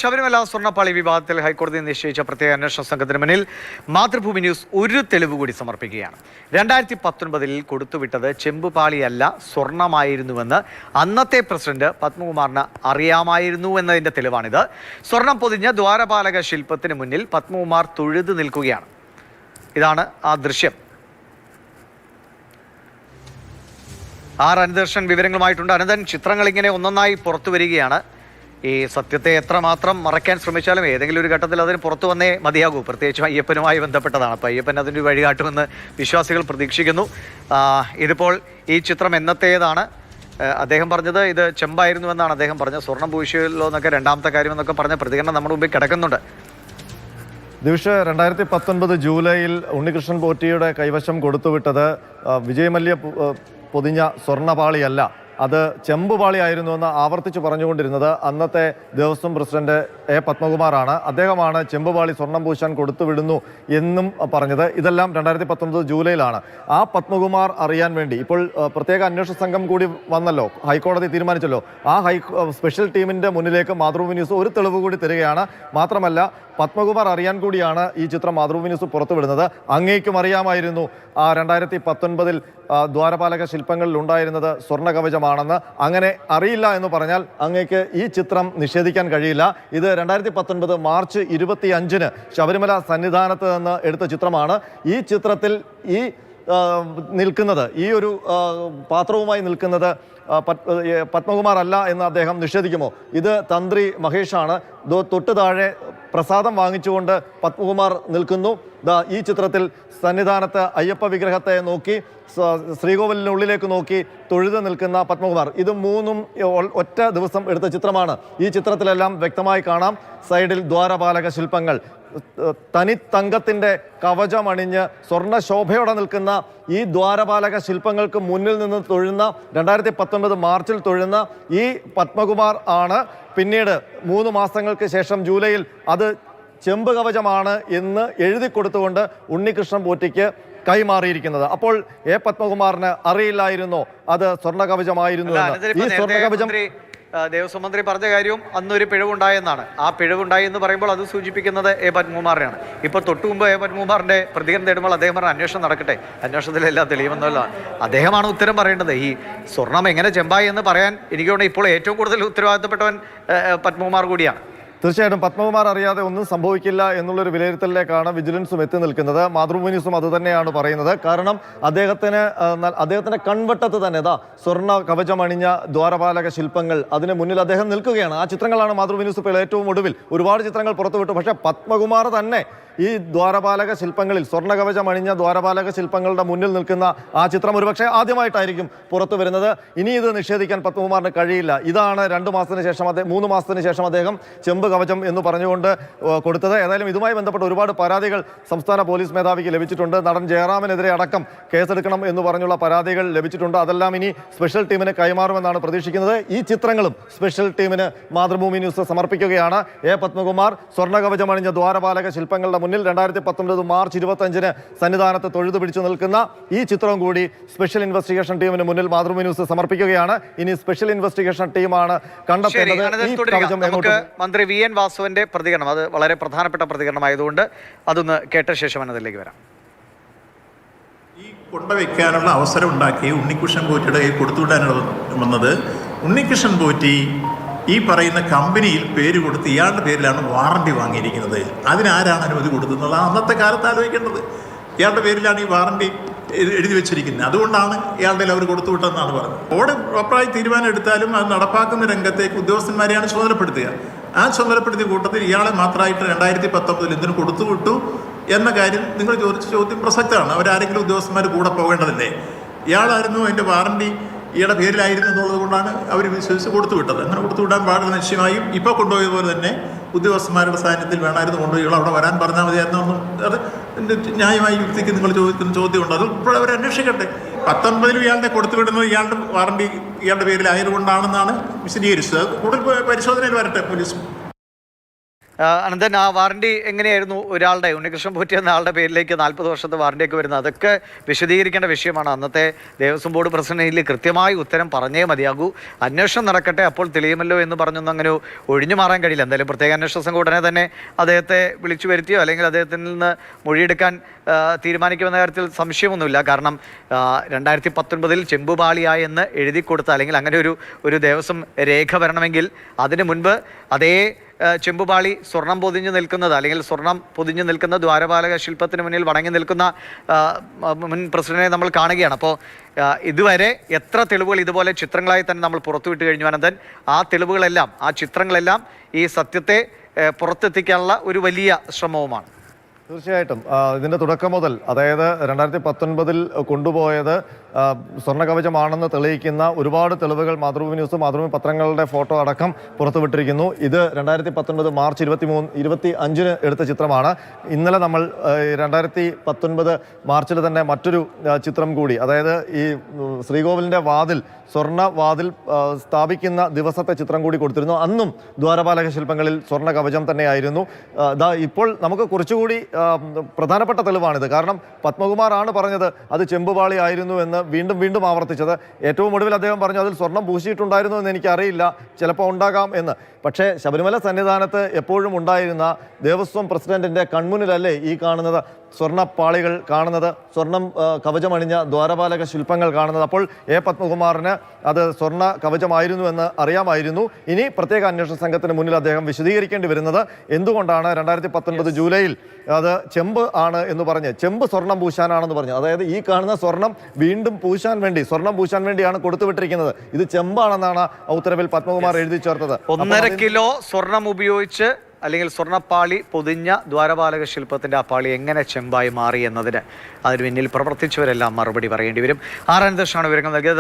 ശബരിമല സ്വർണ്ണപ്പാളി വിവാദത്തിൽ ഹൈക്കോടതി നിശ്ചയിച്ച പ്രത്യേക അന്വേഷണ സംഘത്തിന് മുന്നിൽ മാതൃഭൂമി ന്യൂസ് ഒരു തെളിവ് കൂടി സമർപ്പിക്കുകയാണ്. 2019 കൊടുത്തുവിട്ടത് ചെമ്പുപാളിയല്ല സ്വർണമായിരുന്നുവെന്ന് അന്നത്തെ പ്രസിഡന്റ് പത്മകുമാറിന് അറിയാമായിരുന്നു എന്നതിന്റെ തെളിവാണിത്. സ്വർണം പൊതിഞ്ഞ ദ്വാരപാലക ശില്പത്തിന് മുന്നിൽ പത്മകുമാർ തൊഴുതു നിൽക്കുകയാണ്. ഇതാണ് ആ ദൃശ്യം. അനന്തകൃഷ്ണൻ വിവരങ്ങളുമായിട്ടുണ്ട്. അനന്തൻ, ചിത്രങ്ങൾ ഇങ്ങനെ ഒന്നൊന്നായി പുറത്തു വരികയാണ്. ഈ സത്യത്തെ എത്രമാത്രം മറയ്ക്കാൻ ശ്രമിച്ചാലും ഏതെങ്കിലും ഒരു ഘട്ടത്തിൽ അതിന് പുറത്തു വന്നേ മതിയാകൂ. പ്രത്യേകിച്ചും അയ്യപ്പനുമായി ബന്ധപ്പെട്ടതാണ്. അപ്പോൾ അയ്യപ്പൻ അതിൻ്റെ വഴികാട്ടുമെന്ന് വിശ്വാസികൾ പ്രതീക്ഷിക്കുന്നു. ഇതിപ്പോൾ ഈ ചിത്രം എന്നത്തേതാണ്? അദ്ദേഹം പറഞ്ഞത് ഇത് ചെമ്പായിരുന്നുവെന്നാണ് അദ്ദേഹം പറഞ്ഞത്. സ്വർണം പൂശിയല്ലോ എന്നൊക്കെ രണ്ടാമത്തെ കാര്യമെന്നൊക്കെ പറഞ്ഞ പ്രതികരണം നമ്മുടെ മുമ്പിൽ കിടക്കുന്നുണ്ട്. ദിവിഷ്, 2019 ജൂലൈയിൽ ഉണ്ണികൃഷ്ണൻ പോറ്റിയുടെ കൈവശം കൊടുത്തുവിട്ടത് വിജയമല്യ പൊതിഞ്ഞ സ്വർണ്ണപാളിയല്ല, അത് ചെമ്പുപാളിയായിരുന്നുവെന്ന് ആവർത്തിച്ച് പറഞ്ഞുകൊണ്ടിരുന്നത് അന്നത്തെ ദേവസ്വം പ്രസിഡന്റ് എ പത്മകുമാറാണ്. അദ്ദേഹമാണ് ചെമ്പുപാളി സ്വർണം പൂശാൻ കൊടുത്തുവിടുന്നു എന്നും പറഞ്ഞത്. ഇതെല്ലാം 2019 ജൂലൈയിലാണ്. ആ പത്മകുമാർ അറിയാൻ വേണ്ടി ഇപ്പോൾ പ്രത്യേക അന്വേഷണ സംഘം കൂടി വന്നല്ലോ, ഹൈക്കോടതി തീരുമാനിച്ചല്ലോ. ആ സ്പെഷ്യൽ ടീമിന്റെ മുന്നിലേക്ക് മാതൃഭൂമി ന്യൂസ് ഒരു തെളിവ് കൂടി തരികയാണ്. മാത്രമല്ല, പത്മകുമാർ അറിയാൻ കൂടിയാണ് ഈ ചിത്രം മാതൃഭൂമി ന്യൂസ് പുറത്തുവിടുന്നത്. അങ്ങേക്കും അറിയാമായിരുന്നു ആ 2019 ദ്വാരപാലക ശില്പങ്ങളിൽ ഉണ്ടായിരുന്നത് സ്വർണ്ണ കവചമാണെന്ന്. അങ്ങനെ അറിയില്ല എന്ന് പറഞ്ഞാൽ അങ്ങേക്ക് ഈ ചിത്രം നിഷേധിക്കാൻ കഴിയില്ല. ഇത് 2019 മാർച്ച് 25 ശബരിമല സന്നിധാനത്ത് നിന്ന് എടുത്ത ചിത്രമാണ്. ഈ ചിത്രത്തിൽ ഈ നിൽക്കുന്നത്, ഈ ഒരു പാത്രവുമായി നിൽക്കുന്നത് പത്മകുമാർ അല്ല എന്ന് അദ്ദേഹം നിഷേധിക്കുമോ? ഇത് തന്ത്രി മഹേഷാണ്. തൊട്ട് താഴെ പ്രസാദം വാങ്ങിച്ചുകൊണ്ട് പത്മകുമാർ നിൽക്കുന്നു. ഈ ചിത്രത്തിൽ സന്നിധാനത്ത് അയ്യപ്പ വിഗ്രഹത്തെ നോക്കി, ശ്രീകോവിലിനുള്ളിലേക്ക് നോക്കി തൊഴുത് നിൽക്കുന്ന പത്മകുമാർ. ഇത് മൂന്നും ഒറ്റ ദിവസം എടുത്ത ചിത്രമാണ്. ഈ ചിത്രത്തിലെല്ലാം വ്യക്തമായി കാണാം സൈഡിൽ ദ്വാരപാലക ശില്പങ്ങൾ. തനി തങ്കത്തിൻ്റെ കവചമണിഞ്ഞ് സ്വർണ്ണ ശോഭയോടെ നിൽക്കുന്ന ഈ ദ്വാരപാലക ശില്പങ്ങൾക്ക് മുന്നിൽ നിന്ന് തൊഴുന്ന 2019 മാർച്ചിൽ തൊഴുന്ന ഈ പത്മകുമാർ ആണ് പിന്നീട് 3 മാസങ്ങൾക്ക് ശേഷം ജൂലൈയിൽ അത് ചെമ്പ് കവചമാണ് എന്ന് എഴുതി കൊടുത്തുകൊണ്ട് ഉണ്ണികൃഷ്ണൻ പോറ്റിക്ക് കൈമാറിയിരിക്കുന്നത്. അപ്പോൾ എ പത്മകുമാറിന് അറിയില്ലായിരുന്നോ അത് സ്വർണ്ണ കവചമായിരുന്നു എന്ന്? ഈ സ്വർണ്ണ കവചം ദേവസ്വം മന്ത്രി പറഞ്ഞ കാര്യവും അന്നൊരു പിഴവുണ്ടായെന്നാണ്. ആ പിഴവുണ്ടായി എന്ന് പറയുമ്പോൾ അത് സൂചിപ്പിക്കുന്നത് എ പത്മകുമാറിനെയാണ്. ഇപ്പോൾ തൊട്ടു മുമ്പ് എ പത്മകുമാറിന്റെ പ്രതികരണം തേടുമ്പോൾ അദ്ദേഹം പറഞ്ഞ അന്വേഷണം നടക്കട്ടെ, അന്വേഷണത്തിലെല്ലാം തെളിയുമെന്നല്ല. അദ്ദേഹമാണ് ഉത്തരം പറയേണ്ടത്. ഈ സ്വർണം എങ്ങനെ ചെമ്പായി എന്ന് പറയാൻ എനിക്ക് തോന്നുന്നു ഇപ്പോൾ ഏറ്റവും കൂടുതൽ ഉത്തരവാദിത്തപ്പെട്ടവൻ പത്മകുമാർ കൂടിയാണ്. തീർച്ചയായിട്ടും പത്മകുമാർ അറിയാതെ ഒന്നും സംഭവിക്കില്ല എന്നുള്ളൊരു വിലയിരുത്തലിലേക്കാണ് വിജിലൻസും എത്തി നിൽക്കുന്നത്. മാതൃഭൂമി ന്യൂസും അത് തന്നെയാണ് പറയുന്നത്. കാരണം അദ്ദേഹത്തിന്റെ കൺവട്ടത്ത് തന്നെ സ്വർണ്ണ കവചമണിഞ്ഞ ദ്വാരപാലക ശില്പങ്ങൾ, അതിന് മുന്നിൽ അദ്ദേഹം നിൽക്കുകയാണ്. ആ ചിത്രങ്ങളാണ് മാതൃഭൂമി ന്യൂസ് ഇപ്പോൾ ഏറ്റവും ഒടുവിൽ ഒരുപാട് ചിത്രങ്ങൾ പുറത്തുവിട്ടു. പക്ഷേ പത്മകുമാർ തന്നെ ഈ ദ്വാരപാലക ശില്പങ്ങളിൽ, സ്വർണ്ണ കവചമണിഞ്ഞ ദ്വാരപാലക ശില്പങ്ങളുടെ മുന്നിൽ നിൽക്കുന്ന ആ ചിത്രം ഒരുപക്ഷെ ആദ്യമായിട്ടായിരിക്കും പുറത്തു വരുന്നത്. ഇനി ഇത് നിഷേധിക്കാൻ പത്മകുമാറിന് കഴിയില്ല. ഇതാണ് 3 മാസത്തിന് ശേഷം അദ്ദേഹം ചെമ്പ് കവചം എന്ന് പറഞ്ഞുകൊണ്ട് കൊടുത്തത്. ഏതായാലും ഇതുമായി ബന്ധപ്പെട്ട് ഒരുപാട് പരാതികൾ സംസ്ഥാന പോലീസ് മേധാവിക്ക് ലഭിച്ചിട്ടുണ്ട്. നടൻ ജയറാമിനെതിരെ അടക്കം കേസെടുക്കണം എന്ന് പറഞ്ഞുള്ള പരാതികൾ ലഭിച്ചിട്ടുണ്ട്. അതെല്ലാം ഇനി സ്പെഷ്യൽ ടീമിന് കൈമാറുമെന്നാണ് പ്രതീക്ഷിക്കുന്നത്. ഈ ചിത്രങ്ങളും സ്പെഷ്യൽ ടീമിന് മാതൃഭൂമി ന്യൂസ് സമർപ്പിക്കുകയാണ്. എ പത്മകുമാർ സ്വർണ്ണ കവചമണിഞ്ഞ ദ്വാരപാലക ശില്പങ്ങളുടെ മുന്നിൽ 2019 മാർച്ച് 25 സന്നിധാനത്ത് തൊഴുതു പിടിച്ചു നിൽക്കുന്ന ഈ ചിത്രവും കൂടി സ്പെഷ്യൽ ഇൻവെസ്റ്റിഗേഷൻ ടീമിന് മുന്നിൽ മാതൃഭൂമി ന്യൂസ് സമർപ്പിക്കുകയാണ്. ഇനി സ്പെഷ്യൽ ഇൻവെസ്റ്റിഗേഷൻ ടീമാണ് കണ്ടെത്തേണ്ടത്. മന്ത്രി വി എൻ വാസുവിന്റെ പ്രതികരണം, അത് വളരെ പ്രധാനപ്പെട്ട പ്രതികരണമായതുകൊണ്ട് അതൊന്ന് കേട്ട ശേഷം അതിലേക്ക് വരാം. ഈ കൊണ്ടുവയ്ക്കാനുള്ള അവസരം ഉണ്ടാക്കി ഉണ്ണികൃഷ്ണൻ പോറ്റിയുടെ കയ്യിൽ കൊടുത്തുവിടാനാണ് വന്നത്. ഉണ്ണികൃഷ്ണൻ പോറ്റി ഈ പറയുന്ന കമ്പനിയിൽ പേര് കൊടുത്ത് ഇയാളുടെ പേരിലാണ് വാറണ്ടി വാങ്ങിയിരിക്കുന്നത്. അതിനാരാണ് അനുമതി കൊടുക്കുന്നത്? അന്നത്തെ കാലത്ത് ആലോചിക്കേണ്ടത്. ഇയാളുടെ പേരിലാണ് ഈ വാറണ്ടി എഴുതി വെച്ചിരിക്കുന്നത്. അതുകൊണ്ടാണ് ഇയാളുടെ അവർ കൊടുത്തുവിട്ടതെന്നാണ് പറഞ്ഞത്. ബോർഡ് പ്രോപ്പറായി തീരുമാനം എടുത്താലും അത് നടപ്പാക്കുന്ന രംഗത്തേക്ക് ഉദ്യോഗസ്ഥന്മാരെയാണ് ചുമതലപ്പെടുത്തുക. ആ ചുമതലപ്പെടുത്തിയ കൂട്ടത്തിൽ ഇയാളെ മാത്രമായിട്ട് 2019 എന്തിനു കൊടുത്തുവിട്ടു എന്ന കാര്യം നിങ്ങൾ ചോദിച്ച ചോദ്യം പ്രസക്തമാണ്. അവരാരെങ്കിലും ഉദ്യോഗസ്ഥന്മാർ കൂടെ പോകേണ്ടതല്ലേ? ഇയാളായിരുന്നു അതിൻ്റെ വാറണ്ടി ഇയാളുടെ പേരിലായിരുന്നു എന്നുള്ളത് കൊണ്ടാണ് അവർ വിശ്വസിച്ച് കൊടുത്തുവിട്ടത്. അങ്ങനെ കൊടുത്തുവിടാൻ പാടില്ല. നിശ്ചയമായും ഇപ്പോൾ കൊണ്ടുപോയതുപോലെ തന്നെ ഉദ്യോഗസ്ഥന്മാരുടെ സാന്നിധ്യത്തിൽ വേണമായിരുന്നു കൊണ്ടുപോയി ഇയാൾ അവിടെ വരാൻ പറഞ്ഞാൽ മതിയായിരുന്നു. അത് ന്യായമായ യുക്തിക്ക് നിങ്ങൾ ചോദിക്കുന്ന ചോദ്യമുണ്ട്. അത് ഇപ്പോൾ അവർ അന്വേഷിക്കട്ടെ. 19 ഇയാളുടെ കൊടുത്തുവിടുന്നത് ഇയാളുടെ വാറണ്ടി ഇയാളുടെ പേരിലായതുകൊണ്ടാണെന്നാണ് വിശദീകരിച്ചത്. കൂടുതൽ പരിശോധനയിൽ വരട്ടെ പോലീസ്. അനന്തൻ, ആ വാറണ്ടി എങ്ങനെയായിരുന്നു ഒരാളുടെ ഉണ്ണികൃഷ്ണൻ പോറ്റി എന്ന ആളുടെ പേരിലേക്ക് 40 വർഷത്തെ വാറണ്ടിയൊക്കെ വരുന്നത്? അതൊക്കെ വിശദീകരിക്കേണ്ട വിഷയമാണ്. അന്നത്തെ ദേവസ്വം ബോർഡ് പ്രസിഡന്റിൽ കൃത്യമായി ഉത്തരം പറഞ്ഞേ മതിയാകൂ. അന്വേഷണം നടക്കട്ടെ, അപ്പോൾ തെളിയുമല്ലോ എന്ന് പറഞ്ഞൊന്നും അങ്ങനെ ഒഴിഞ്ഞു മാറാൻ കഴിയില്ല. എന്തായാലും പ്രത്യേക അന്വേഷണ സംഘം ഉടനെ തന്നെ അദ്ദേഹത്തെ വിളിച്ചു വരുത്തിയോ അല്ലെങ്കിൽ അദ്ദേഹത്തിൽ നിന്ന് മൊഴിയെടുക്കാൻ തീരുമാനിക്കുമെന്ന കാര്യത്തിൽ സംശയമൊന്നുമില്ല. കാരണം 2019 ചെമ്പുപാളിയായി എന്ന് എഴുതി കൊടുത്ത അല്ലെങ്കിൽ അങ്ങനെ ഒരു ദേവസ്വം രേഖ വരണമെങ്കിൽ അതിനു മുൻപ് അതേ ചെമ്പുപാളി സ്വർണം പൊതിഞ്ഞു നിൽക്കുന്നത് അല്ലെങ്കിൽ സ്വർണം പൊതിഞ്ഞു നിൽക്കുന്ന ദ്വാരപാലക ശില്പത്തിന് മുന്നിൽ വണങ്ങി നിൽക്കുന്ന മുൻ പ്രസിഡന്റിനെ നമ്മൾ കാണുകയാണ്. അപ്പോൾ ഇതുവരെ എത്ര തെളിവുകൾ ഇതുപോലെ ചിത്രങ്ങളായി തന്നെ നമ്മൾ പുറത്തുവിട്ട് കഴിഞ്ഞു അനന്തൻ? ആ തെളിവുകളെല്ലാം, ആ ചിത്രങ്ങളെല്ലാം ഈ സത്യത്തെ പുറത്തെത്തിക്കാനുള്ള ഒരു വലിയ ശ്രമവുമാണ്. തീർച്ചയായിട്ടും ഇതിൻ്റെ തുടക്കം മുതൽ, അതായത് 2019 കൊണ്ടുപോയത് സ്വർണ്ണ കവചമാണെന്ന് തെളിയിക്കുന്ന ഒരുപാട് തെളിവുകൾ മാതൃഭൂമി ന്യൂസ്, മാതൃഭൂമി പത്രങ്ങളുടെ ഫോട്ടോ അടക്കം പുറത്തുവിട്ടിരിക്കുന്നു. ഇത് 2019 മാർച്ച് 25 എടുത്ത ചിത്രമാണ്. ഇന്നലെ നമ്മൾ 2019 മാർച്ചിൽ തന്നെ മറ്റൊരു ചിത്രം കൂടി, അതായത് ഈ ശ്രീകോവിലിൻ്റെ വാതിൽ, സ്വർണ്ണ വാതിൽ സ്ഥാപിക്കുന്ന ദിവസത്തെ ചിത്രം കൂടി കൊടുത്തിരുന്നു. അന്നും ദ്വാരപാലക ശില്പങ്ങളിൽ സ്വർണ്ണ കവചം തന്നെയായിരുന്നു. ഇപ്പോൾ നമുക്ക് കുറച്ചുകൂടി പ്രധാനപ്പെട്ട തെളിവാണിത്. കാരണം പത്മകുമാർ ആണ് പറഞ്ഞത് അത് ചെമ്പുപാളി ആയിരുന്നു എന്ന് വീണ്ടും ആവർത്തിച്ചത്. ഏറ്റവും ഒടുവിൽ അദ്ദേഹം പറഞ്ഞു അതിൽ സ്വർണം പൂശിയിട്ടുണ്ടായിരുന്നു എന്ന് എനിക്കറിയില്ല, ചിലപ്പോൾ ഉണ്ടാകാം എന്ന്. പക്ഷേ ശബരിമല സന്നിധാനത്ത് എപ്പോഴും ഉണ്ടായിരുന്ന ദേവസ്വം പ്രസിഡന്റിന്റെ കൺമുന്നിലല്ലേ ഈ കാണുന്നത് സ്വർണ്ണപ്പാളികൾ കാണുന്നത്, സ്വർണം കവചമണിഞ്ഞ ദ്വാരപാലക ശില്പങ്ങൾ കാണുന്നത്? അപ്പോൾ പത്മകുമാറിന് അത് സ്വർണ്ണ കവചമായിരുന്നു എന്ന് അറിയാമായിരുന്നു. ഇനി പ്രത്യേക അന്വേഷണ സംഘത്തിന് മുന്നിൽ അദ്ദേഹം വിശദീകരിക്കേണ്ടി വരുന്നത് എന്തുകൊണ്ടാണ് 2019 ജൂലൈയിൽ അത് ചെമ്പ് ആണ് എന്ന് പറഞ്ഞ്, ചെമ്പ് സ്വർണം പൂശാനാണെന്ന് പറഞ്ഞു. അതായത് ഈ കാണുന്ന സ്വർണം വീണ്ടും പൂശാൻ വേണ്ടി, സ്വർണം പൂശാൻ വേണ്ടിയാണ് കൊടുത്തുവിട്ടിരിക്കുന്നത്. ഇത് ചെമ്പാണെന്നാണ് ഉത്തരവിൽ പത്മകുമാർ എഴുതി ചേർത്തത്. 1.5 കിലോ സ്വർണം ഉപയോഗിച്ച് അല്ലെങ്കിൽ സ്വർണ്ണപ്പാളി പൊതിഞ്ഞ ദ്വാരപാലക ശില്പത്തിന്റെ ആ പാളി എങ്ങനെ ചെമ്പായി മാറി എന്നതിന് അതിന് പിന്നിൽ പ്രവർത്തിച്ചവരെല്ലാം മറുപടി പറയേണ്ടി വരും. ആർ അനന്തകൃഷ്ണനാണ് വിവരങ്ങൾ നൽകിയത്.